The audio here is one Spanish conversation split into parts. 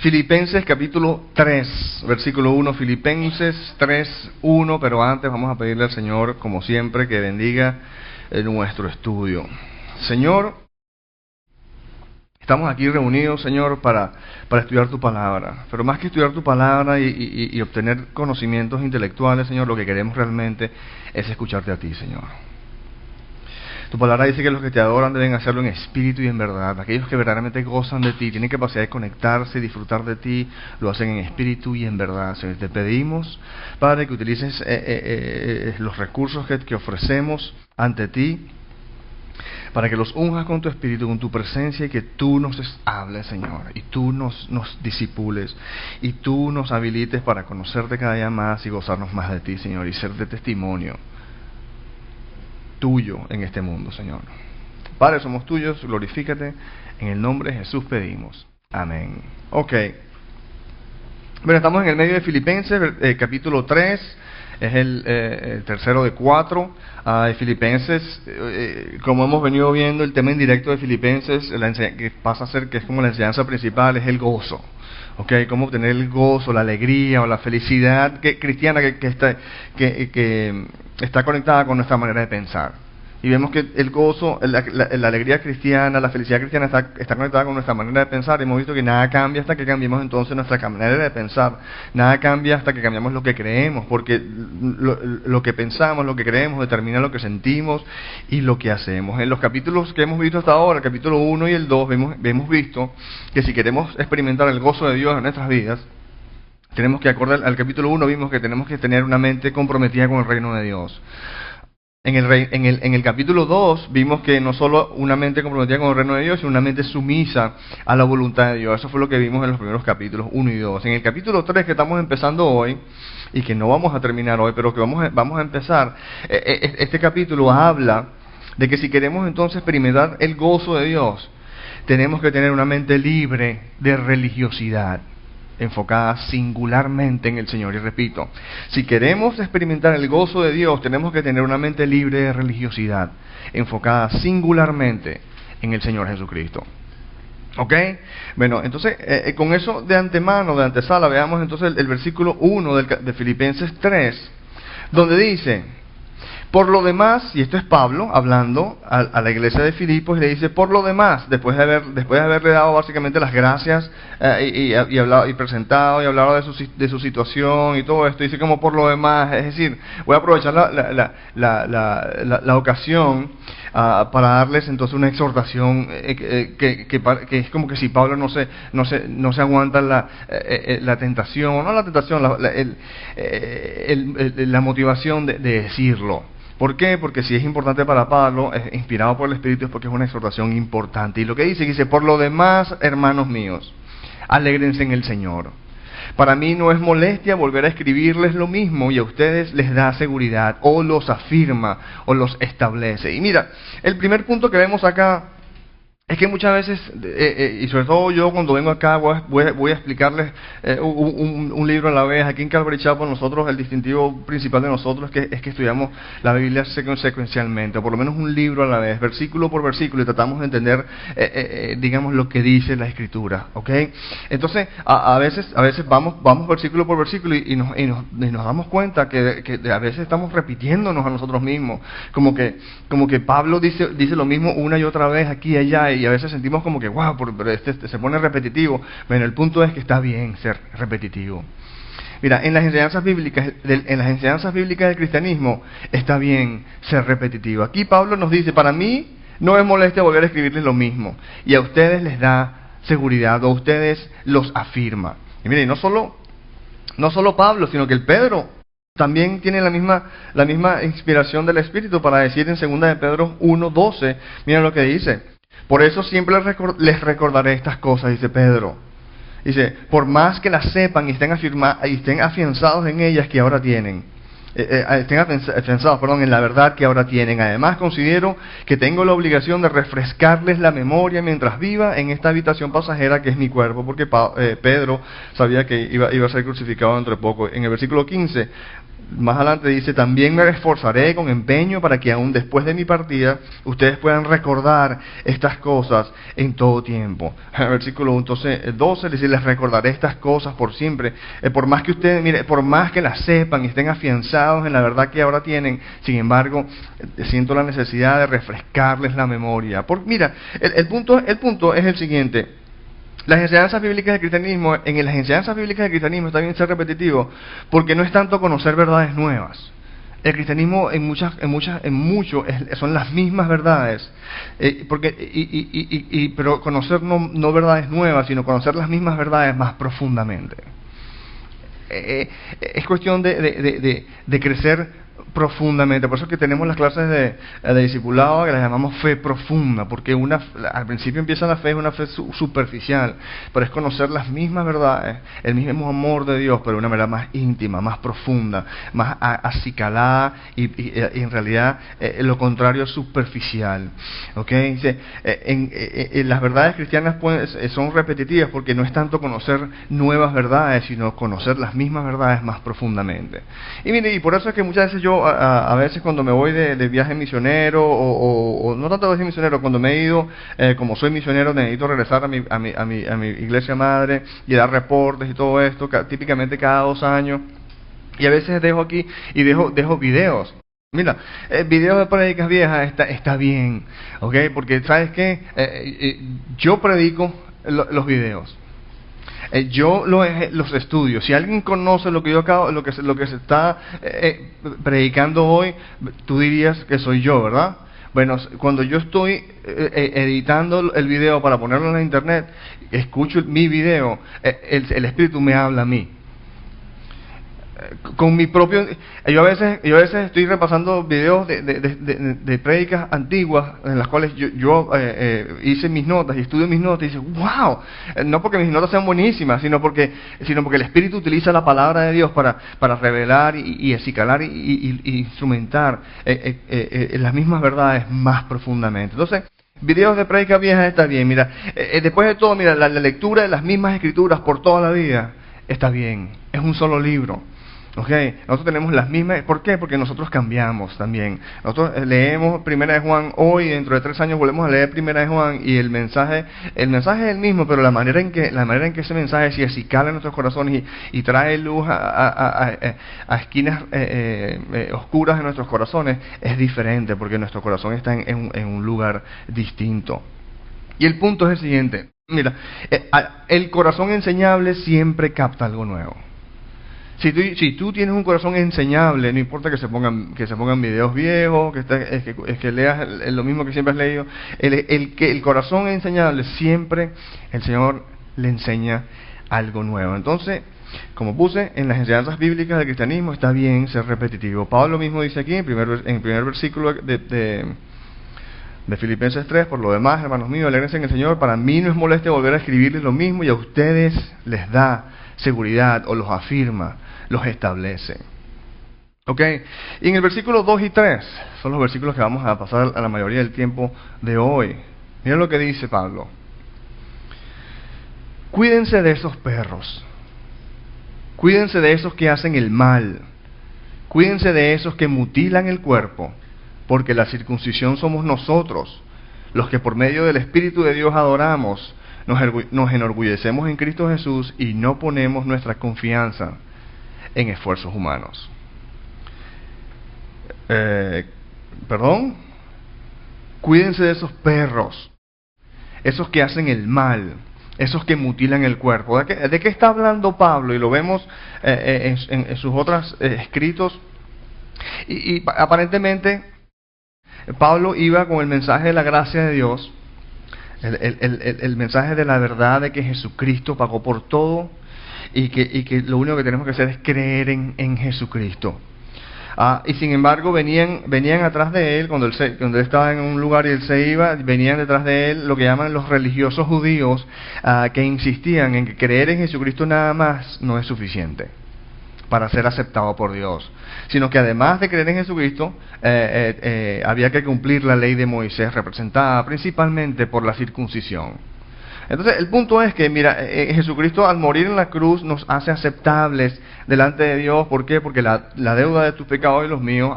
Filipenses capítulo 3, versículo 1, Filipenses 3, 1, pero antes vamos a pedirle al Señor, como siempre, que bendiga nuestro estudio. Señor, estamos aquí reunidos, Señor, para estudiar tu palabra, pero más que estudiar tu palabra y obtener conocimientos intelectuales, Señor, lo que queremos realmente es escucharte a ti, Señor. Tu palabra dice que los que te adoran deben hacerlo en espíritu y en verdad. Aquellos que verdaderamente gozan de ti, tienen capacidad de conectarse y disfrutar de ti, lo hacen en espíritu y en verdad. Señor, te pedimos, Padre, que utilices los recursos que ofrecemos ante ti, para que los unjas con tu espíritu, con tu presencia, y que tú nos hables, Señor, y tú nos disipules, y tú nos habilites para conocerte cada día más y gozarnos más de ti, Señor, y ser de testimonio tuyo en este mundo, Señor. Padre, somos tuyos, glorifícate, en el nombre de Jesús pedimos. Amén. Ok. Bueno, estamos en el medio de Filipenses, capítulo 3, es el tercero de 4. Filipenses, como hemos venido viendo, el tema indirecto de Filipenses, que pasa a ser, que es como la enseñanza principal, es el gozo. Okay, cómo obtener el gozo, la alegría o la felicidad cristiana que está conectada con nuestra manera de pensar. Y vemos que el gozo, la alegría cristiana, la felicidad cristiana está conectada con nuestra manera de pensar. Hemos visto que nada cambia hasta que cambiemos entonces nuestra manera de pensar. Nada cambia hasta que cambiamos lo que creemos, porque lo que pensamos, lo que creemos, determina lo que sentimos y lo que hacemos. En los capítulos que hemos visto hasta ahora, el capítulo 1 y el 2, hemos visto que si queremos experimentar el gozo de Dios en nuestras vidas, tenemos que, acorde al capítulo 1, vimos que tenemos que tener una mente comprometida con el reino de Dios. En el capítulo 2 vimos que no solo una mente comprometida con el reino de Dios, sino una mente sumisa a la voluntad de Dios. Eso fue lo que vimos en los primeros capítulos 1 y 2. En el capítulo 3 que estamos empezando hoy, y que no vamos a terminar hoy, pero que vamos a empezar, este capítulo habla de que si queremos entonces experimentar el gozo de Dios, tenemos que tener una mente libre de religiosidad, enfocada singularmente en el Señor. Y repito, si queremos experimentar el gozo de Dios, tenemos que tener una mente libre de religiosidad, enfocada singularmente en el Señor Jesucristo. ¿Ok? Bueno, entonces, con eso de antemano, de antesala, veamos entonces el versículo 1 de Filipenses 3, donde dice: por lo demás, y esto es Pablo hablando a la iglesia de Filipos, y le dice, por lo demás, después de haberle dado básicamente las gracias y presentado y hablado de su situación y todo esto, dice como por lo demás, es decir, voy a aprovechar la ocasión para darles entonces una exhortación que es como que si Pablo no se aguanta la tentación, no la tentación, la motivación de decirlo. ¿Por qué? Porque si es importante para Pablo, inspirado por el Espíritu, es porque es una exhortación importante. Y lo que dice, por lo demás, hermanos míos, alégrense en el Señor. Para mí no es molestia volver a escribirles lo mismo, y a ustedes les da seguridad, o los afirma, o los establece. Y mira, el primer punto que vemos acá es que muchas veces, y sobre todo yo cuando vengo acá, voy a explicarles un libro a la vez. Aquí en Calvary Chapel nosotros, el distintivo principal de nosotros es que estudiamos la Biblia secuencialmente, o por lo menos un libro a la vez, versículo por versículo, y tratamos de entender, digamos, lo que dice la Escritura, ¿ok? Entonces, a veces vamos versículo por versículo y nos damos cuenta que a veces estamos repitiéndonos a nosotros mismos, como que Pablo dice lo mismo una y otra vez aquí y allá, y a veces sentimos como que, wow, pero se pone repetitivo. Bueno, el punto es que está bien ser repetitivo. Mira, en las enseñanzas bíblicas del cristianismo está bien ser repetitivo. Aquí Pablo nos dice, para mí no es molestia volver a escribirles lo mismo, y a ustedes les da seguridad, o a ustedes los afirma. Y miren, no solo Pablo, sino que el Pedro también tiene la misma inspiración del Espíritu para decir en 2 de Pedro 1:12, miren lo que dice: por eso siempre les recordaré estas cosas, dice Pedro. Dice, por más que las sepan y estén afianzados en ellas que ahora tienen. Estén afianzados, en la verdad que ahora tienen. Además, considero que tengo la obligación de refrescarles la memoria mientras viva en esta habitación pasajera que es mi cuerpo, porque Pedro sabía que iba a ser crucificado dentro de poco. En el versículo 15 Más adelante dice, también me esforzaré con empeño para que aún después de mi partida ustedes puedan recordar estas cosas en todo tiempo. Versículo 12 dice, les recordaré estas cosas por siempre. Por más que ustedes, mire, por más que las sepan y estén afianzados en la verdad que ahora tienen, sin embargo, siento la necesidad de refrescarles la memoria. Mira, el punto es el siguiente. Las enseñanzas bíblicas del cristianismo, en las enseñanzas bíblicas del cristianismo está bien ser repetitivo, porque no es tanto conocer verdades nuevas. El cristianismo en mucho son las mismas verdades, pero conocer no verdades nuevas, sino conocer las mismas verdades más profundamente. Es cuestión de crecer profundamente. Por eso es que tenemos las clases de discipulado que las llamamos fe profunda, porque al principio empieza la fe, es una fe superficial, pero es conocer las mismas verdades, el mismo amor de Dios, pero de una manera más íntima, más profunda, más acicalada y en realidad lo contrario es superficial. ¿Okay? Dice, las verdades cristianas son repetitivas porque no es tanto conocer nuevas verdades, sino conocer las mismas verdades más profundamente. Y mire, y por eso es que muchas veces yo a veces cuando me voy de viaje misionero o no tanto de viaje misionero, cuando me he ido, como soy misionero, necesito regresar a mi iglesia madre y dar reportes y todo esto, típicamente cada 2 años, y a veces dejo aquí y dejo videos. Mira, videos de prédicas viejas está bien, ¿ok? Porque ¿sabes qué? Yo predico los videos. Yo los estudio. Si alguien conoce lo que lo que se está predicando hoy, tú dirías que soy yo, ¿verdad? Bueno, cuando yo estoy editando el video para ponerlo en la internet, escucho mi video, el Espíritu me habla a mí. Con mi propio, yo a veces estoy repasando videos de prédicas antiguas en las cuales yo hice mis notas y estudio mis notas y dice, wow, no porque mis notas sean buenísimas, sino porque el Espíritu utiliza la palabra de Dios para revelar y acicalar y instrumentar las mismas verdades más profundamente. Entonces, videos de prédicas viejas está bien. Mira, después de todo, mira, la lectura de las mismas escrituras por toda la vida está bien. Es un solo libro. Okay. Nosotros tenemos las mismas. ¿Por qué? Porque nosotros cambiamos también. Nosotros leemos Primera de Juan hoy, dentro de 3 años volvemos a leer Primera de Juan y el mensaje es el mismo, pero la manera en que ese mensaje se acicala en nuestros corazones y trae luz a esquinas oscuras de nuestros corazones es diferente, porque nuestro corazón está en un lugar distinto. Y el punto es el siguiente. Mira, el corazón enseñable siempre capta algo nuevo. Si tú tienes un corazón enseñable, no importa que se pongan videos viejos, que leas lo mismo que siempre has leído, el corazón enseñable siempre el Señor le enseña algo nuevo. Entonces, como puse, en las enseñanzas bíblicas del cristianismo está bien ser repetitivo. Pablo mismo dice aquí, en el primer versículo de Filipenses 3, por lo demás, hermanos míos, alégrense en el Señor, para mí no es molestia volver a escribirles lo mismo y a ustedes les da seguridad o los afirma, los establece. ¿Ok? Y en el versículo 2 y 3 son los versículos que vamos a pasar a la mayoría del tiempo de hoy. Miren lo que dice Pablo. Cuídense de esos perros. Cuídense de esos que hacen el mal. Cuídense de esos que mutilan el cuerpo, porque la circuncisión somos nosotros, los que por medio del Espíritu de Dios adoramos, nos enorgullecemos en Cristo Jesús y no ponemos nuestra confianza en esfuerzos humanos. Cuídense de esos perros, esos que hacen el mal, esos que mutilan el cuerpo. ¿De qué está hablando Pablo? Y lo vemos en sus otros escritos. Y aparentemente Pablo iba con el mensaje de la gracia de Dios, el mensaje de la verdad de que Jesucristo pagó por todo y que lo único que tenemos que hacer es creer en Jesucristo. Y sin embargo venían atrás de él, cuando él estaba en un lugar y él se iba, venían detrás de él lo que llaman los religiosos judíos, que insistían en que creer en Jesucristo nada más no es suficiente para ser aceptado por Dios, sino que además de creer en Jesucristo, había que cumplir la ley de Moisés, representada principalmente por la circuncisión. Entonces, el punto es que, mira, Jesucristo al morir en la cruz nos hace aceptables delante de Dios. ¿Por qué? Porque la deuda de tus pecados y los míos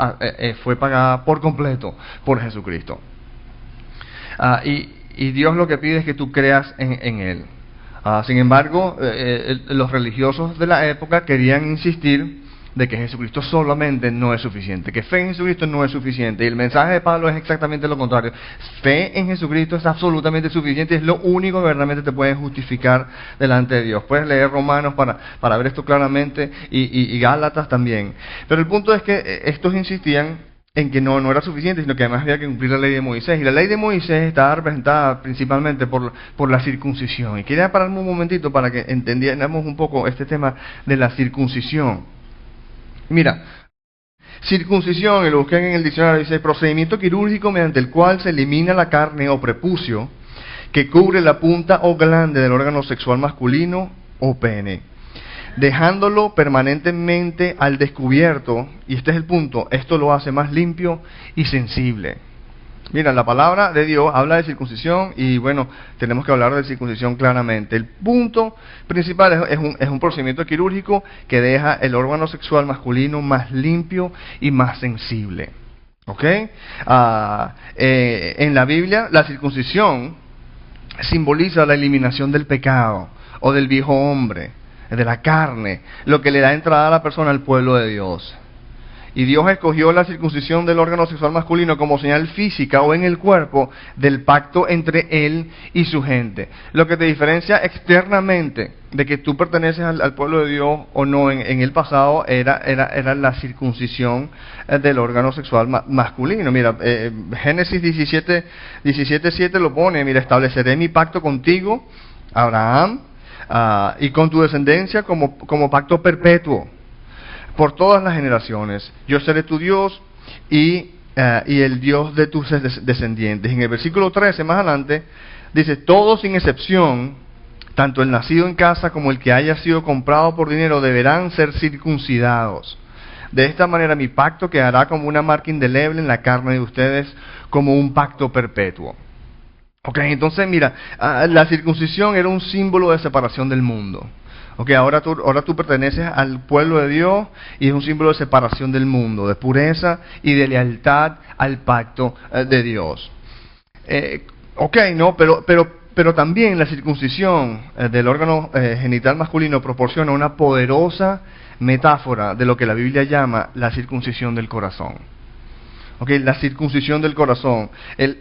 fue pagada por completo por Jesucristo. Y Dios lo que pide es que tú creas en Él. Sin embargo, los religiosos de la época querían insistir de que Jesucristo solamente no es suficiente, que fe en Jesucristo no es suficiente. Y el mensaje de Pablo es exactamente lo contrario. Fe en Jesucristo es absolutamente suficiente, es lo único que verdaderamente te puede justificar delante de Dios. Puedes leer Romanos para ver esto claramente y Gálatas también. Pero el punto es que estos insistían en que no era suficiente, sino que además había que cumplir la ley de Moisés. Y la ley de Moisés estaba representada principalmente por la circuncisión. Y quería pararme un momentito para que entendiéramos un poco este tema de la circuncisión. Mira, circuncisión, y lo busqué en el diccionario, dice procedimiento quirúrgico mediante el cual se elimina la carne o prepucio que cubre la punta o glande del órgano sexual masculino o pene, dejándolo permanentemente al descubierto, y este es el punto, esto lo hace más limpio y sensible. Mira, la palabra de Dios habla de circuncisión y bueno, tenemos que hablar de circuncisión claramente. El punto principal es un procedimiento quirúrgico que deja el órgano sexual masculino más limpio y más sensible. ¿Ok? En la Biblia, la circuncisión simboliza la eliminación del pecado o del viejo hombre, de la carne, lo que le da entrada a la persona al pueblo de Dios. Y Dios escogió la circuncisión del órgano sexual masculino como señal física o en el cuerpo del pacto entre Él y su gente. Lo que te diferencia externamente de que tú perteneces al pueblo de Dios o no en el pasado era la circuncisión del órgano sexual masculino. Mira, Génesis 17:7 lo pone, mira, estableceré mi pacto contigo, Abraham, y con tu descendencia como pacto perpetuo por todas las generaciones. Yo seré tu Dios y el Dios de tus descendientes. En el versículo 13, más adelante, dice, todos sin excepción, tanto el nacido en casa como el que haya sido comprado por dinero, deberán ser circuncidados. De esta manera mi pacto quedará como una marca indeleble en la carne de ustedes, como un pacto perpetuo. Ok, entonces mira, la circuncisión era un símbolo de separación del mundo. Ok, ahora tú perteneces al pueblo de Dios y es un símbolo de separación del mundo, de pureza y de lealtad al pacto de Dios. Pero también la circuncisión del órgano genital masculino proporciona una poderosa metáfora de lo que la Biblia llama la circuncisión del corazón. Okay, la circuncisión del corazón, el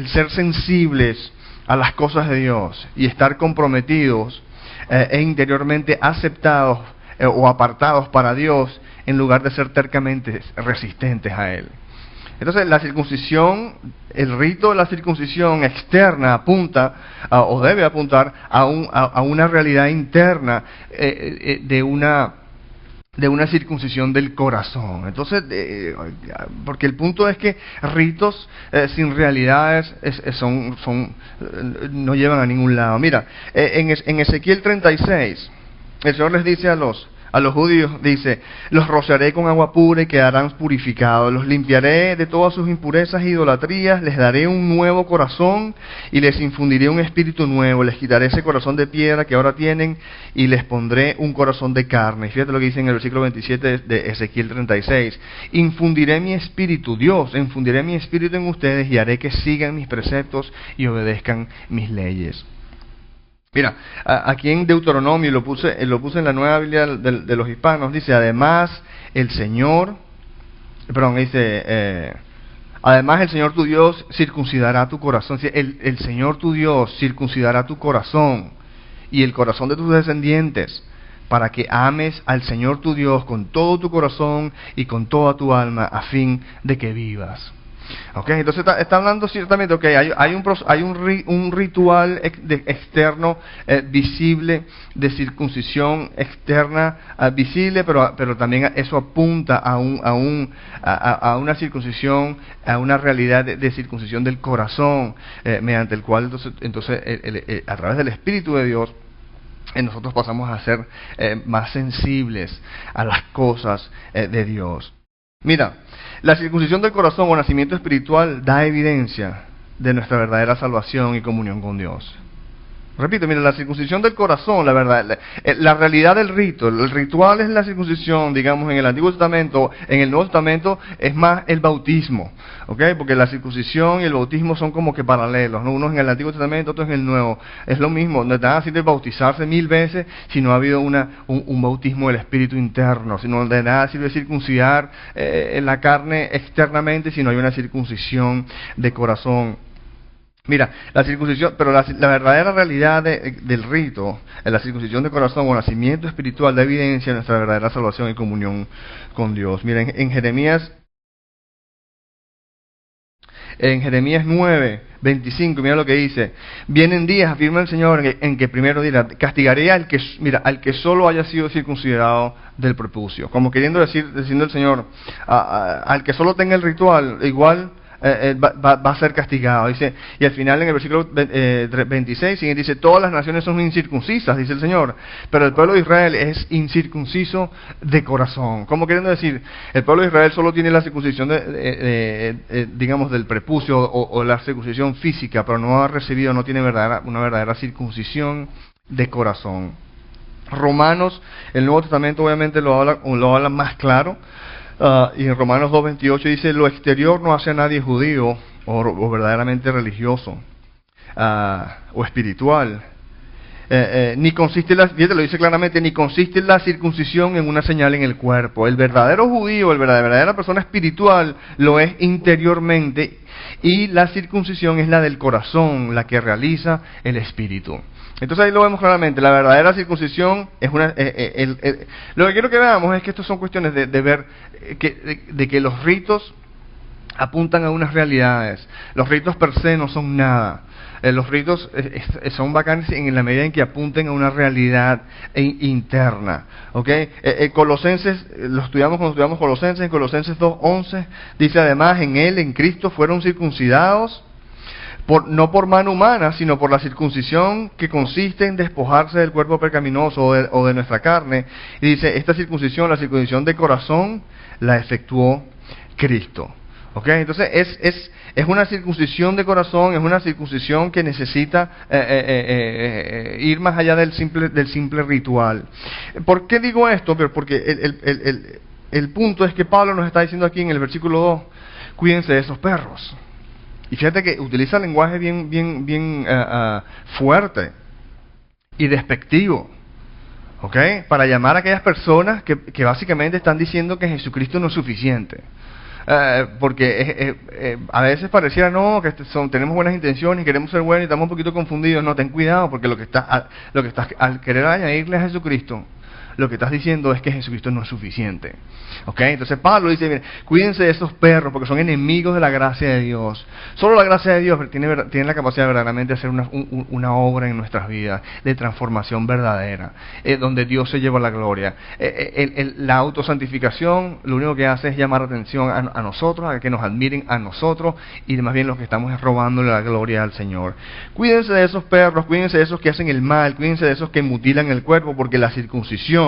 ser sensibles a las cosas de Dios y estar comprometidos e interiormente aceptados o apartados para Dios en lugar de ser tercamente resistentes a Él. Entonces la circuncisión, el rito de la circuncisión externa apunta o debe apuntar a una realidad interna de una circuncisión del corazón. Entonces, porque el punto es que ritos sin realidades no llevan a ningún lado. Mira, en Ezequiel 36, el Señor les dice a los judíos, dice, los rociaré con agua pura y quedarán purificados, los limpiaré de todas sus impurezas e idolatrías, les daré un nuevo corazón y les infundiré un espíritu nuevo, les quitaré ese corazón de piedra que ahora tienen y les pondré un corazón de carne. Fíjate lo que dice en el versículo 27 de Ezequiel 36, infundiré mi espíritu, Dios, infundiré mi espíritu en ustedes y haré que sigan mis preceptos y obedezcan mis leyes. Mira, aquí en Deuteronomio, lo puse en la Nueva Biblia de los Hispanos, dice, además el Señor tu Dios circuncidará tu corazón. El Señor tu Dios circuncidará tu corazón y el corazón de tus descendientes, para que ames al Señor tu Dios con todo tu corazón y con toda tu alma, a fin de que vivas. Okay, entonces está hablando ciertamente, okay, hay un ritual externo visible de circuncisión externa visible, pero también eso apunta a una circuncisión, a una realidad de circuncisión del corazón, mediante el cual entonces a través del Espíritu de Dios nosotros pasamos a ser más sensibles a las cosas de Dios. Mira, la circuncisión del corazón o nacimiento espiritual da evidencia de nuestra verdadera salvación y comunión con Dios. Repito, mira, la circuncisión del corazón, la verdad, la realidad del rito, el ritual es la circuncisión, digamos, en el Antiguo Testamento. En el Nuevo Testamento es más el bautismo, ¿ok? Porque la circuncisión y el bautismo son como que paralelos, ¿no? Uno es en el Antiguo Testamento, otro es en el Nuevo. Es lo mismo, no te van a decir de bautizarse 1000 veces si no ha habido un bautismo del Espíritu interno, sino de nada sirve circuncidar la carne externamente si no hay una circuncisión de corazón. Mira, la circuncisión, pero la verdadera realidad del rito, la circuncisión de corazón o nacimiento espiritual da evidencia de nuestra verdadera salvación y comunión con Dios. Mira, en Jeremías 9:25, mira lo que dice: vienen días, afirma el Señor, en que primero dirá, castigaré al que solo haya sido circuncidado del prepucio. Como queriendo diciendo el Señor, al que solo tenga el ritual, igual va a ser castigado. Dice, y al final en el versículo 26 dice: todas las naciones son incircuncisas, dice el Señor, pero el pueblo de Israel es incircunciso de corazón. ¿Cómo queriendo decir? El pueblo de Israel solo tiene la circuncisión digamos del prepucio o la circuncisión física, pero no tiene una verdadera circuncisión de corazón. Romanos, el Nuevo Testamento obviamente lo habla más claro. Y en Romanos 2:28 dice: lo exterior no hace a nadie judío o verdaderamente religioso o espiritual. Ni consiste fíjate, lo dice claramente, ni consiste la circuncisión en una señal en el cuerpo. El verdadero judío, la verdadera persona espiritual, lo es interiormente, y la circuncisión es la del corazón, la que realiza el espíritu. Entonces ahí lo vemos claramente, la verdadera circuncisión es lo que quiero que veamos es que estas son cuestiones de ver de que los ritos apuntan a unas realidades. Los ritos per se no son nada. Los ritos son bacanes en la medida en que apunten a una realidad interna. ¿Okay? Colosenses, lo estudiamos cuando estudiamos Colosenses, en Colosenses 2:11, dice además: en él, en Cristo, fueron circuncidados, no por mano humana, sino por la circuncisión que consiste en despojarse del cuerpo pecaminoso o de nuestra carne. Y dice, esta circuncisión, la circuncisión de corazón, la efectuó Cristo. ¿Ok? Entonces es una circuncisión de corazón, es una circuncisión que necesita ir más allá del simple ritual. ¿Por qué digo esto? Porque el punto es que Pablo nos está diciendo aquí en el versículo 2, cuídense de esos perros. Y fíjate que utiliza lenguaje bien fuerte y despectivo, ¿ok? Para llamar a aquellas personas que básicamente están diciendo que Jesucristo no es suficiente. Porque a veces pareciera que tenemos buenas intenciones y queremos ser buenos y estamos un poquito confundidos. No, ten cuidado, porque lo que estás al querer añadirle a Jesucristo, lo que estás diciendo es que Jesucristo no es suficiente. ¿Ok? Entonces Pablo dice, miren, cuídense de esos perros porque son enemigos de la gracia de Dios. Solo la gracia de Dios tiene la capacidad verdaderamente de hacer una obra en nuestras vidas de transformación verdadera, donde Dios se lleva la gloria. La autosantificación lo único que hace es llamar atención a nosotros, a que nos admiren a nosotros, y más bien lo que estamos es robándole la gloria al Señor. Cuídense de esos perros, cuídense de esos que hacen el mal, cuídense de esos que mutilan el cuerpo, porque la circuncisión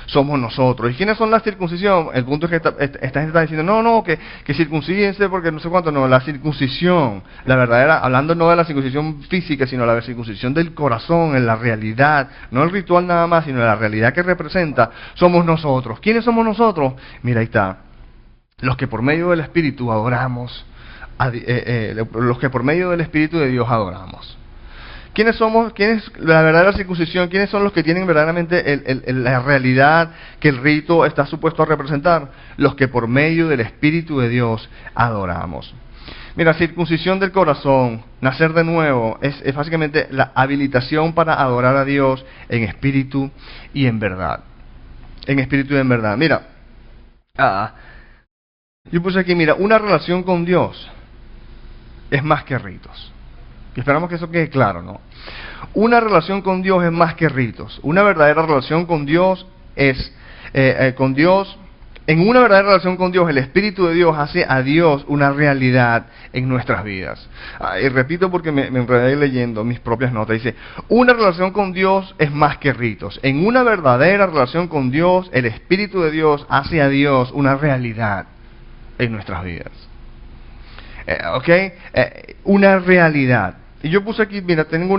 somos nosotros. ¿Y quiénes son la circuncisión? El punto es que esta gente está diciendo, que circuncídense porque no sé cuánto. No, la circuncisión, la verdadera, hablando no de la circuncisión física, sino la circuncisión del corazón, en la realidad, no el ritual nada más, sino la realidad que representa, somos nosotros. ¿Quiénes somos nosotros? Mira, ahí está. Los que por medio del Espíritu adoramos, los que por medio del Espíritu de Dios adoramos. ¿Quiénes somos? ¿Quién es la verdadera circuncisión? ¿Quiénes son los que tienen verdaderamente la realidad que el rito está supuesto a representar? Los que por medio del Espíritu de Dios adoramos. Mira, circuncisión del corazón, nacer de nuevo, es básicamente la habilitación para adorar a Dios en espíritu y en verdad. En espíritu y en verdad. Mira, yo puse aquí, mira, una relación con Dios es más que ritos. Y esperamos que eso quede claro, ¿no? Una relación con Dios es más que ritos. Una verdadera relación con Dios es, en una verdadera relación con Dios, el Espíritu de Dios hace a Dios una realidad en nuestras vidas. Y repito porque me enredé leyendo mis propias notas. Dice, una relación con Dios es más que ritos. En una verdadera relación con Dios, el Espíritu de Dios hace a Dios una realidad en nuestras vidas. Una realidad. Y yo puse aquí, mira, tengo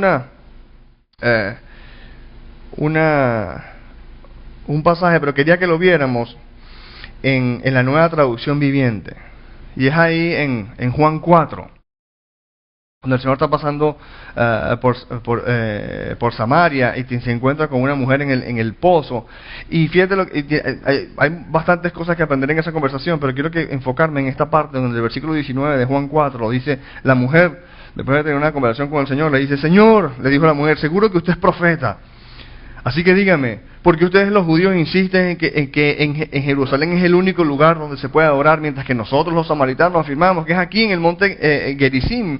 un pasaje, pero quería que lo viéramos en la Nueva Traducción Viviente. Y es ahí en Juan 4, cuando el Señor está pasando por Samaria y se encuentra con una mujer en el pozo. Y fíjate, hay bastantes cosas que aprender en esa conversación, pero quiero enfocarme en esta parte donde el versículo 19 de Juan 4 dice, la mujer, después de tener una conversación con el Señor, le dice, Señor, le dijo la mujer, seguro que usted es profeta. Así que dígame, ¿por qué ustedes los judíos insisten en que en Jerusalén es el único lugar donde se puede adorar, mientras que nosotros los samaritanos afirmamos que es aquí en el monte Gerizim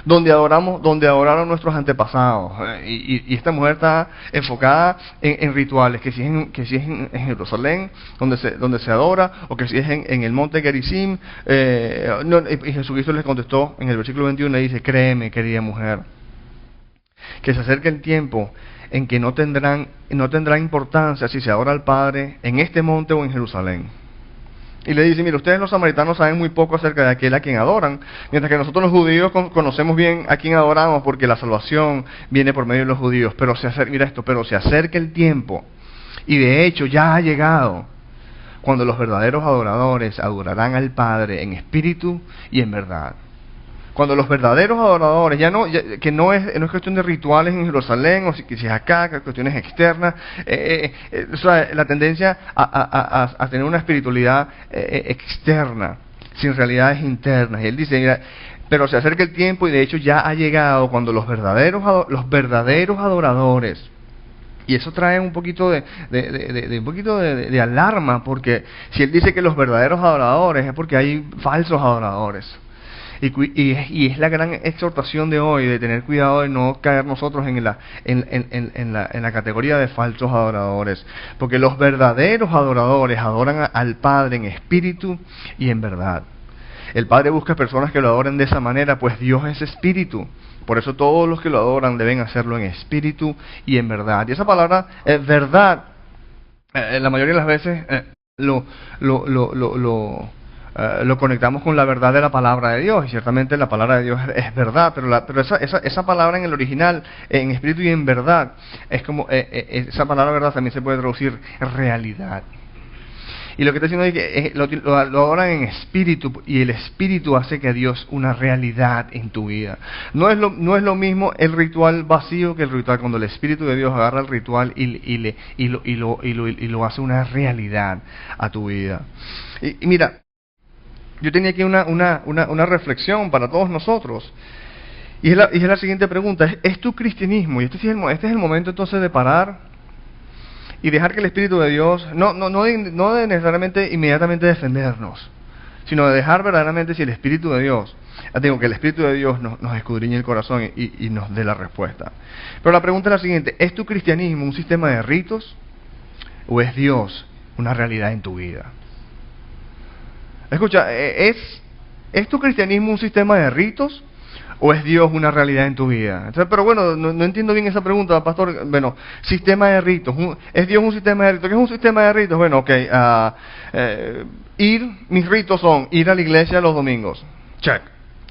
donde adoraron nuestros antepasados? Y esta mujer está enfocada en rituales, que si es en Jerusalén donde se adora, o que si es en el monte Gerizim. Y Jesucristo les contestó en el versículo 21, le dice, créeme, querida mujer, que se acerca el tiempo en que no tendrá importancia si se adora al Padre en este monte o en Jerusalén. Y le dice, mira, ustedes los samaritanos saben muy poco acerca de aquel a quien adoran, mientras que nosotros los judíos conocemos bien a quien adoramos, porque la salvación viene por medio de los judíos. Pero se acerca el tiempo, y de hecho ya ha llegado, cuando los verdaderos adoradores adorarán al Padre en espíritu y en verdad. Cuando los verdaderos adoradores, que no es cuestión de rituales en Jerusalén, o si es acá, que cuestiones externas, la tendencia a tener una espiritualidad externa, sin realidades internas. Y él dice, mira, pero se acerca el tiempo, y de hecho ya ha llegado, cuando los verdaderos adoradores, y eso trae un poquito de alarma, porque si él dice que los verdaderos adoradores, es porque hay falsos adoradores. Y es la gran exhortación de hoy, de tener cuidado de no caer nosotros en la categoría de falsos adoradores, porque los verdaderos adoradores adoran al Padre en espíritu y en verdad. El Padre busca personas que lo adoren de esa manera, pues Dios es espíritu. Por eso todos los que lo adoran deben hacerlo en espíritu y en verdad. Y esa palabra verdad, la mayoría de las veces lo conectamos con la verdad de la palabra de Dios, y ciertamente la palabra de Dios es verdad, pero esa palabra en el original, en espíritu y en verdad, es como esa palabra verdad también se puede traducir realidad. Y lo que está diciendo es que lo adoran en espíritu, y el espíritu hace que Dios una realidad en tu vida. No es lo mismo el ritual vacío que el ritual, cuando el Espíritu de Dios agarra el ritual y lo hace una realidad a tu vida. Y mira, yo tenía aquí una reflexión para todos nosotros, y es la siguiente pregunta: ¿es tu cristianismo? Y este es el momento entonces de parar y dejar que el Espíritu de Dios, no de necesariamente inmediatamente defendernos, sino de dejar verdaderamente, si el Espíritu de Dios, que el Espíritu de Dios nos escudriñe el corazón y nos dé la respuesta. Pero la pregunta es la siguiente: ¿es tu cristianismo un sistema de ritos, o es Dios una realidad en tu vida? Escucha, ¿es tu cristianismo un sistema de ritos, o es Dios una realidad en tu vida? Entonces, pero bueno, no entiendo bien esa pregunta, pastor. Bueno, sistema de ritos, ¿es Dios un sistema de ritos? ¿Qué es un sistema de ritos? Bueno, mis ritos son ir a la iglesia los domingos, check,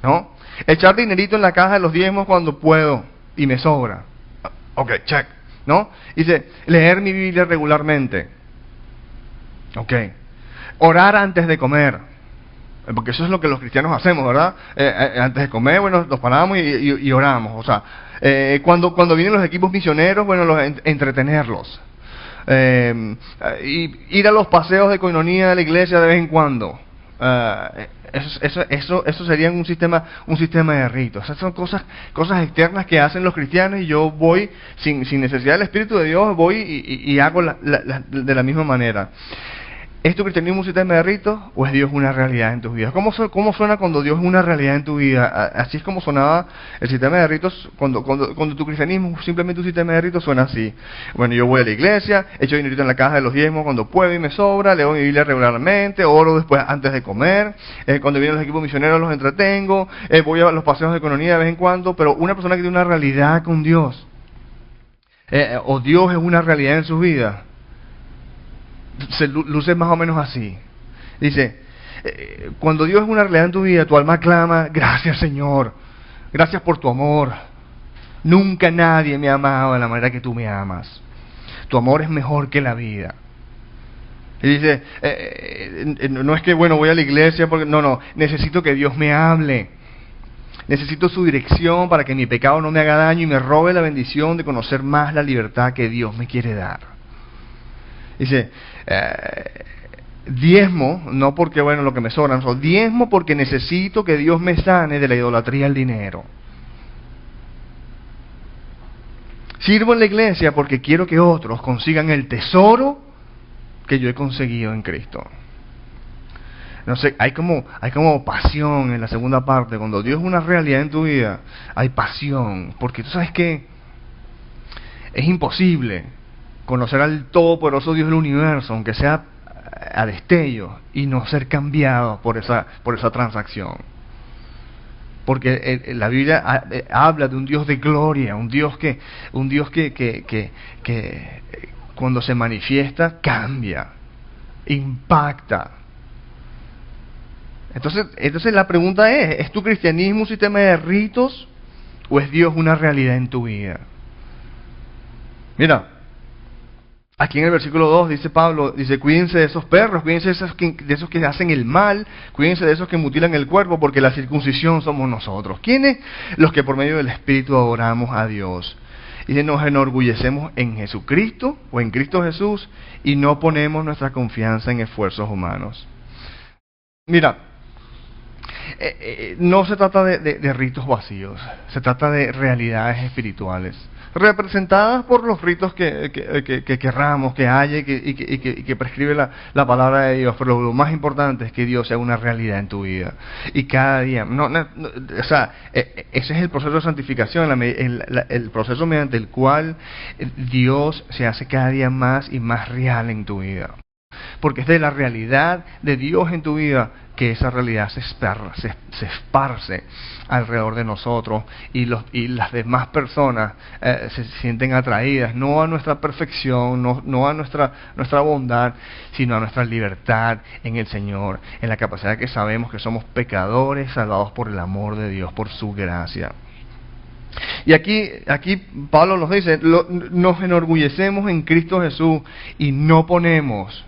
¿no? Echar dinerito en la caja de los diezmos cuando puedo y me sobra, ok, check, ¿no? Dice, leer mi Biblia regularmente, ok. Orar antes de comer, porque eso es lo que los cristianos hacemos, ¿verdad? Antes de comer, bueno, nos paramos y oramos. O sea, cuando vienen los equipos misioneros, bueno, entretenerlos. Ir a los paseos de coinonía de la iglesia de vez en cuando. Eso sería un sistema de ritos. Esas son cosas externas que hacen los cristianos, y yo voy sin necesidad del Espíritu de Dios, voy y hago de la misma manera. ¿Es tu cristianismo un sistema de ritos, o es Dios una realidad en tus vidas? ¿Cómo suena cuando Dios es una realidad en tu vida? Así es como sonaba el sistema de ritos cuando tu cristianismo, simplemente un sistema de ritos, suena así. Bueno, yo voy a la iglesia, echo dinerito en la caja de los diezmos cuando puedo y me sobra, leo mi Biblia regularmente, oro después antes de comer, cuando vienen los equipos misioneros los entretengo, voy a los paseos de economía de vez en cuando. Pero una persona que tiene una realidad con Dios, o Dios es una realidad en su vida, se luce más o menos así. Dice, cuando Dios es una realidad en tu vida, tu alma clama, gracias Señor, gracias por tu amor. Nunca nadie me ha amado de la manera que tú me amas. Tu amor es mejor que la vida. Y dice, no es que, bueno, voy a la iglesia, porque no, necesito que Dios me hable. Necesito su dirección para que mi pecado no me haga daño y me robe la bendición de conocer más la libertad que Dios me quiere dar. Dice, diezmo, no porque, bueno, lo que me sobran, diezmo porque necesito que Dios me sane de la idolatría al dinero. Sirvo en la iglesia porque quiero que otros consigan el tesoro que yo he conseguido en Cristo. No sé, hay como pasión en la segunda parte. Cuando Dios es una realidad en tu vida, hay pasión. Porque tú sabes que es imposible conocer al todopoderoso Dios del universo, aunque sea a destello, y no ser cambiado por esa transacción. Porque la Biblia habla de un Dios de gloria, un Dios que cuando se manifiesta cambia, impacta. Entonces la pregunta ¿es tu cristianismo un sistema de ritos o es Dios una realidad en tu vida? Mira, aquí en el versículo 2 dice Pablo, dice, cuídense de esos perros, cuídense de esos que hacen el mal, cuídense de esos que mutilan el cuerpo, porque la circuncisión somos nosotros. ¿Quiénes? Los que por medio del Espíritu adoramos a Dios. Dice, nos enorgullecemos en Jesucristo o en Cristo Jesús y no ponemos nuestra confianza en esfuerzos humanos. Mira, no se trata de ritos vacíos, se trata de realidades espirituales, representadas por los ritos que querramos, que haya y que prescribe la palabra de Dios, pero lo más importante es que Dios sea una realidad en tu vida. Y cada día, ese es el proceso de santificación, el proceso mediante el cual Dios se hace cada día más y más real en tu vida. Porque es de la realidad de Dios en tu vida que esa realidad se esparce alrededor de nosotros y las demás personas se sienten atraídas no a nuestra perfección, no a nuestra bondad, sino a nuestra libertad en el Señor, en la capacidad que sabemos que somos pecadores salvados por el amor de Dios, por su gracia. Y aquí Pablo nos dice, nos enorgullecemos en Cristo Jesús y no ponemos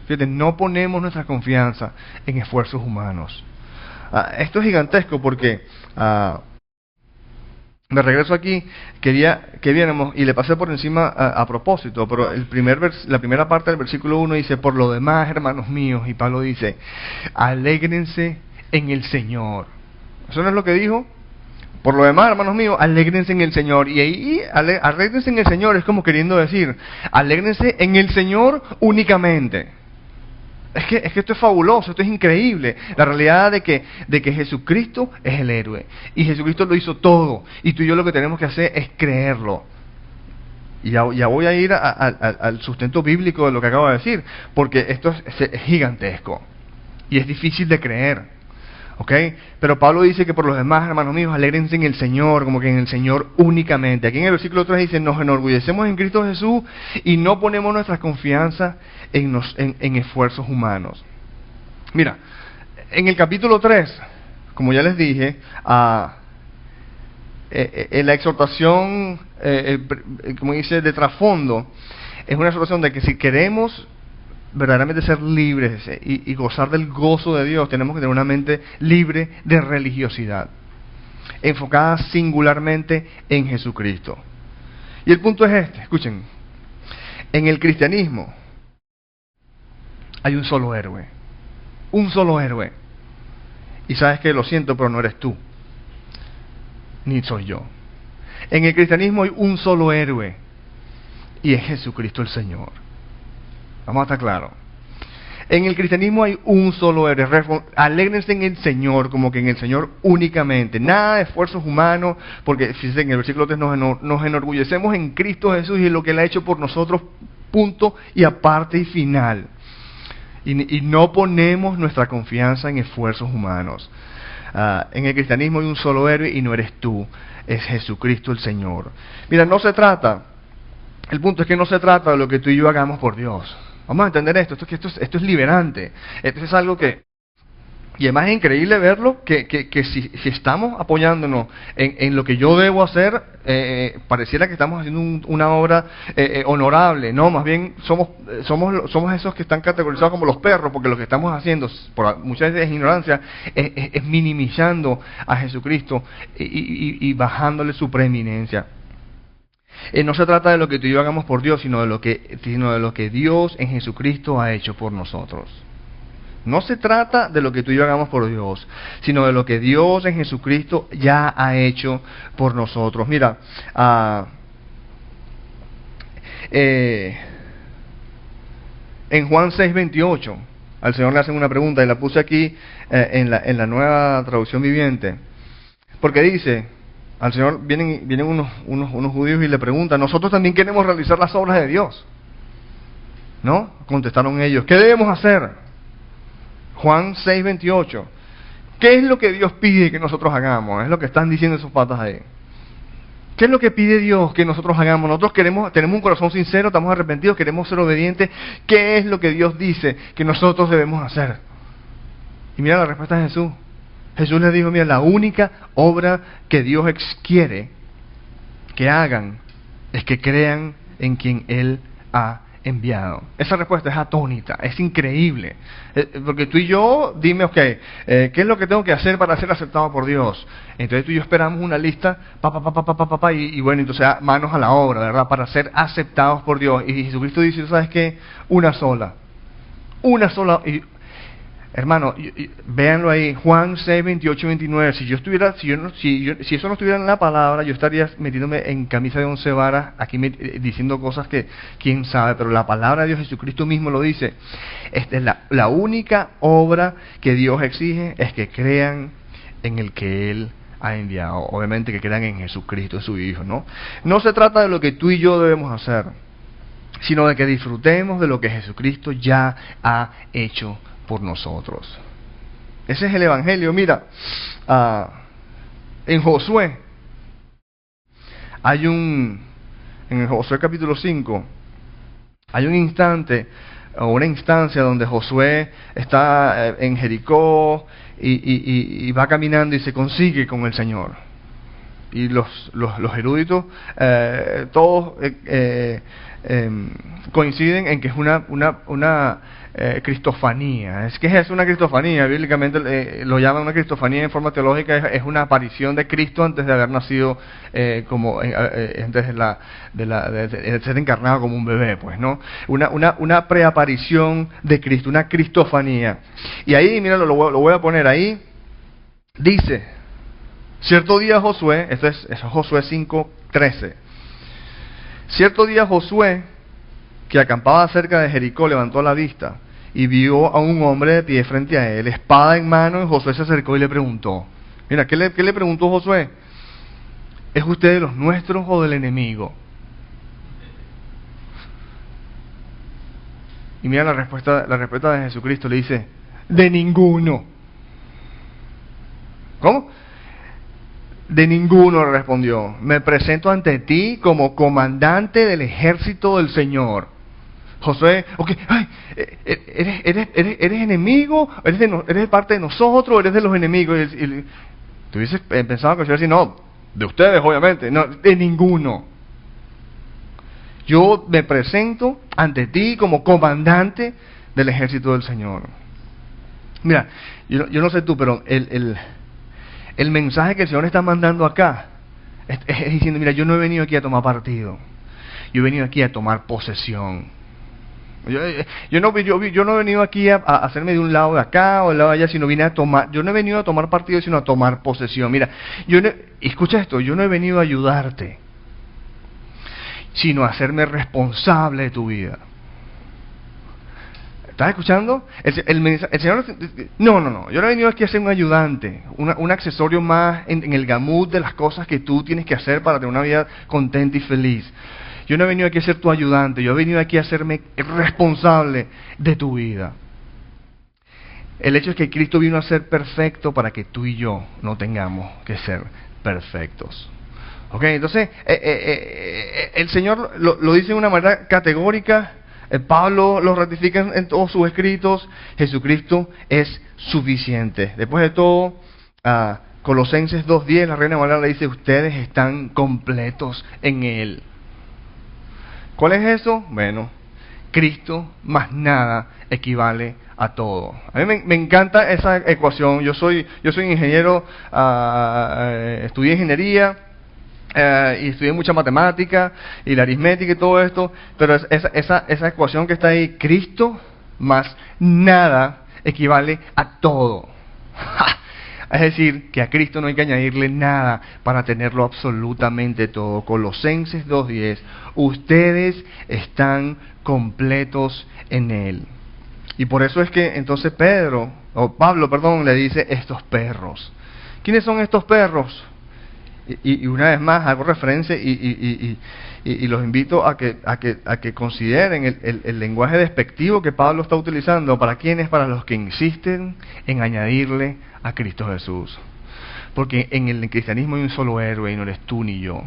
nuestra confianza en esfuerzos humanos. Esto es gigantesco porque me regreso aquí, quería que viéramos, y le pasé por encima a propósito, pero la primera parte del versículo 1 dice, por lo demás, hermanos míos, y Pablo dice, alégrense en el Señor. ¿Eso no es lo que dijo? Por lo demás, hermanos míos, alégrense en el Señor. Y ahí, alégrense en el Señor es como queriendo decir, alégrense en el Señor únicamente. Es que esto es fabuloso, esto es increíble. La realidad de que Jesucristo es el héroe. Y Jesucristo lo hizo todo. Y tú y yo lo que tenemos que hacer es creerlo. Y ya voy a ir al sustento bíblico de lo que acabo de decir. Porque esto es gigantesco. Y es difícil de creer. ¿Ok? Pero Pablo dice que por los demás, hermanos míos, alégrense en el Señor, como que en el Señor únicamente. Aquí en el versículo 3 dice, nos enorgullecemos en Cristo Jesús y no ponemos nuestra confianza en esfuerzos humanos. Mira, en el capítulo 3, como ya les dije, en la exhortación, como dice, de trasfondo, es una exhortación de que si queremos verdaderamente ser libres y gozar del gozo de Dios, tenemos que tener una mente libre de religiosidad, enfocada singularmente en Jesucristo. Y el punto es este, escuchen, en el cristianismo hay un solo héroe, y sabes que lo siento, pero no eres tú, ni soy yo. En el cristianismo hay un solo héroe, y es Jesucristo el Señor. Vamos a estar claros. En el cristianismo hay un solo héroe. Alégrense en el Señor, como que en el Señor únicamente. Nada de esfuerzos humanos, porque fíjense, en el versículo 3 nos enorgullecemos en Cristo Jesús y en lo que Él ha hecho por nosotros, punto y aparte y final. Y no ponemos nuestra confianza en esfuerzos humanos. En el cristianismo hay un solo héroe y no eres tú, es Jesucristo el Señor. Mira, el punto es que no se trata de lo que tú y yo hagamos por Dios. Vamos a entender esto es liberante. Esto es algo que Y además es increíble verlo, que si estamos apoyándonos en lo que yo debo hacer, pareciera que estamos haciendo una obra honorable. No, más bien somos esos que están categorizados como los perros, porque lo que estamos haciendo, muchas veces es ignorancia, es minimizando a Jesucristo y bajándole su preeminencia. No se trata de lo que tú y yo hagamos por Dios, sino de lo que Dios en Jesucristo ha hecho por nosotros. No se trata de lo que tú y yo hagamos por Dios, sino de lo que Dios en Jesucristo ya ha hecho por nosotros. Mira, en Juan 6:28, al Señor le hacen una pregunta, y la puse aquí en la nueva traducción viviente, porque dice, al Señor vienen unos judíos y le preguntan, nosotros también queremos realizar las obras de Dios, ¿no? Contestaron ellos, ¿qué debemos hacer? Juan 6:28. ¿Qué es lo que Dios pide que nosotros hagamos? Es lo que están diciendo esos patas ahí. ¿Qué es lo que pide Dios que nosotros hagamos? Nosotros tenemos un corazón sincero, estamos arrepentidos, queremos ser obedientes. ¿Qué es lo que Dios dice que nosotros debemos hacer? Y mira la respuesta de Jesús. Jesús les dijo, mira, la única obra que Dios quiere que hagan es que crean en quien Él ha enviado. Esa respuesta es atónita, es increíble, porque tú y yo, dime, ¿qué es lo que tengo que hacer para ser aceptado por Dios? Entonces tú y yo esperamos una lista, y bueno, entonces manos a la obra, ¿verdad? Para ser aceptados por Dios. Y Jesucristo dice, ¿sabes qué? Una sola. Y, hermano, véanlo ahí, Juan 6:28-29. Si eso no estuviera en la palabra, yo estaría metiéndome en camisa de 11 varas, aquí diciendo cosas que quién sabe, pero la palabra de Dios, Jesucristo mismo lo dice. Esta es la única obra que Dios exige, es que crean en el que Él ha enviado. Obviamente que crean en Jesucristo, su Hijo, ¿no? No se trata de lo que tú y yo debemos hacer, sino de que disfrutemos de lo que Jesucristo ya ha hecho por nosotros. Ese es el Evangelio. Mira, en Josué en el Josué capítulo 5 hay un instante o una instancia donde Josué está en Jericó y va caminando y se consigue con el Señor. Y los eruditos todos coinciden en que es una cristofanía. ¿Qué es una cristofanía? Bíblicamente lo llaman una cristofanía en forma teológica. Es una aparición de Cristo antes de haber nacido, antes de ser encarnado como un bebé, pues, ¿no? Una preaparición de Cristo, una cristofanía. Y ahí, mira, lo voy a poner ahí. Dice, cierto día Josué, esto es Josué 5:13. Cierto día Josué, que acampaba cerca de Jericó, levantó la vista y vio a un hombre de pie frente a él, espada en mano, y Josué se acercó y le preguntó. Mira, ¿qué le preguntó Josué? ¿Es usted de los nuestros o del enemigo? Y mira la respuesta de Jesucristo, le dice, de ninguno. ¿Cómo? De ninguno, respondió. Me presento ante ti como comandante del ejército del Señor. Josué, ¿eres enemigo? ¿Eres parte de nosotros? ¿Eres de los enemigos? Y tú dices, pensaba que decir, no, de ustedes obviamente, no, de ninguno. Yo me presento ante ti como comandante del ejército del Señor. Mira, yo no sé tú, pero el mensaje que el Señor está mandando acá es diciendo, mira, yo no he venido aquí a tomar partido, yo he venido aquí a tomar posesión. Yo no he venido aquí a hacerme de un lado de acá o del lado de allá, sino yo no he venido a tomar partido, sino a tomar posesión. Mira, escucha esto, yo no he venido a ayudarte, sino a hacerme responsable de tu vida. ¿Estás escuchando? El Señor, no, yo no he venido aquí a ser un ayudante, un accesorio más en el gamut de las cosas que tú tienes que hacer para tener una vida contenta y feliz. Yo no he venido aquí a ser tu ayudante, yo he venido aquí a hacerme responsable de tu vida. El hecho es que Cristo vino a ser perfecto para que tú y yo no tengamos que ser perfectos. ¿Ok? Entonces, el Señor lo dice de una manera categórica. Pablo lo ratifica en todos sus escritos, Jesucristo es suficiente. Después de todo, Colosenses 2:10, la Reina Valera le dice, ustedes están completos en Él. ¿Cuál es eso? Bueno, Cristo más nada equivale a todo. A mí me encanta esa ecuación. Yo soy ingeniero, estudié ingeniería y estudié mucha matemática y la aritmética y todo esto, pero esa ecuación que está ahí, Cristo más nada equivale a todo. Es decir, que a Cristo no hay que añadirle nada para tenerlo absolutamente todo. Colosenses 2:10, ustedes están completos en Él. Y por eso es que entonces Pablo, le dice, estos perros. ¿Quiénes son estos perros? Y una vez más hago referencia y los invito a que consideren el lenguaje despectivo que Pablo está utilizando. ¿Para quiénes? Para los que insisten en añadirle a Cristo Jesús. Porque en el cristianismo hay un solo héroe y no eres tú ni yo.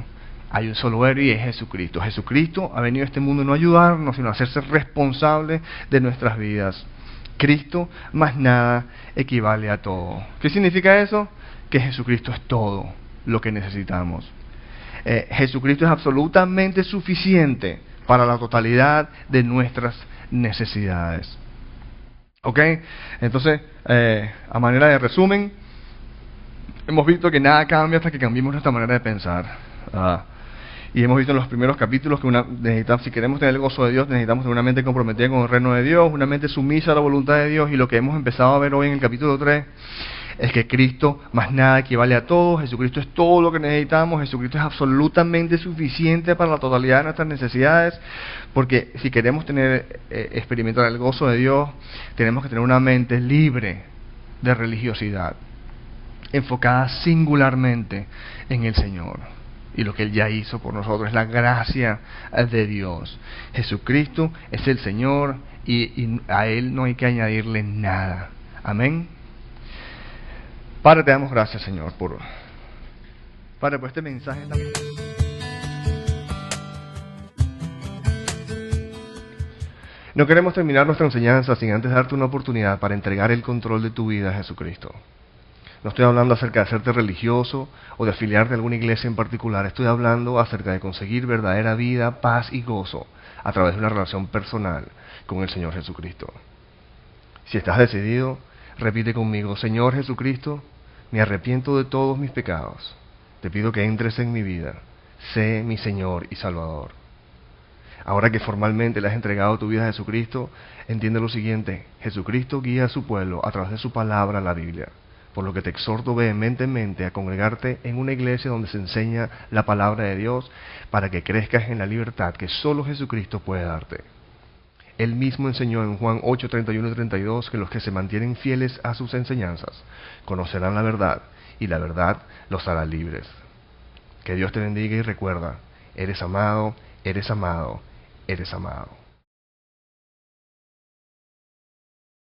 Hay un solo héroe y es Jesucristo. Jesucristo ha venido a este mundo no a ayudarnos, sino a hacerse responsable de nuestras vidas. Cristo más nada equivale a todo. ¿Qué significa eso? Que Jesucristo es todo lo que necesitamos. Jesucristo es absolutamente suficiente para la totalidad de nuestras necesidades. ¿Ok? Entonces, a manera de resumen, hemos visto que nada cambia hasta que cambiemos nuestra manera de pensar. Y hemos visto en los primeros capítulos que si queremos tener el gozo de Dios, necesitamos tener una mente comprometida con el reino de Dios, una mente sumisa a la voluntad de Dios. Y lo que hemos empezado a ver hoy en el capítulo 3 es que Cristo más nada equivale a todo. Jesucristo es todo lo que necesitamos. Jesucristo es absolutamente suficiente para la totalidad de nuestras necesidades, porque si queremos experimentar el gozo de Dios, tenemos que tener una mente libre de religiosidad, enfocada singularmente en el Señor y lo que Él ya hizo por nosotros. Es la gracia de Dios. Jesucristo es el Señor y a Él no hay que añadirle nada. Amén. Padre, te damos gracias, Señor, por este mensaje tan... No queremos terminar nuestra enseñanza sin antes darte una oportunidad para entregar el control de tu vida a Jesucristo. No estoy hablando acerca de hacerte religioso o de afiliarte a alguna iglesia en particular. Estoy hablando acerca de conseguir verdadera vida, paz y gozo a través de una relación personal con el Señor Jesucristo. Si estás decidido, repite conmigo: Señor Jesucristo, me arrepiento de todos mis pecados. Te pido que entres en mi vida. Sé mi Señor y Salvador. Ahora que formalmente le has entregado tu vida a Jesucristo, entiende lo siguiente: Jesucristo guía a su pueblo a través de su palabra, la Biblia. Por lo que te exhorto vehementemente a congregarte en una iglesia donde se enseña la palabra de Dios, para que crezcas en la libertad que solo Jesucristo puede darte. Él mismo enseñó en Juan 8, 31 y 32 que los que se mantienen fieles a sus enseñanzas conocerán la verdad, y la verdad los hará libres. Que Dios te bendiga y recuerda: eres amado, eres amado, eres amado.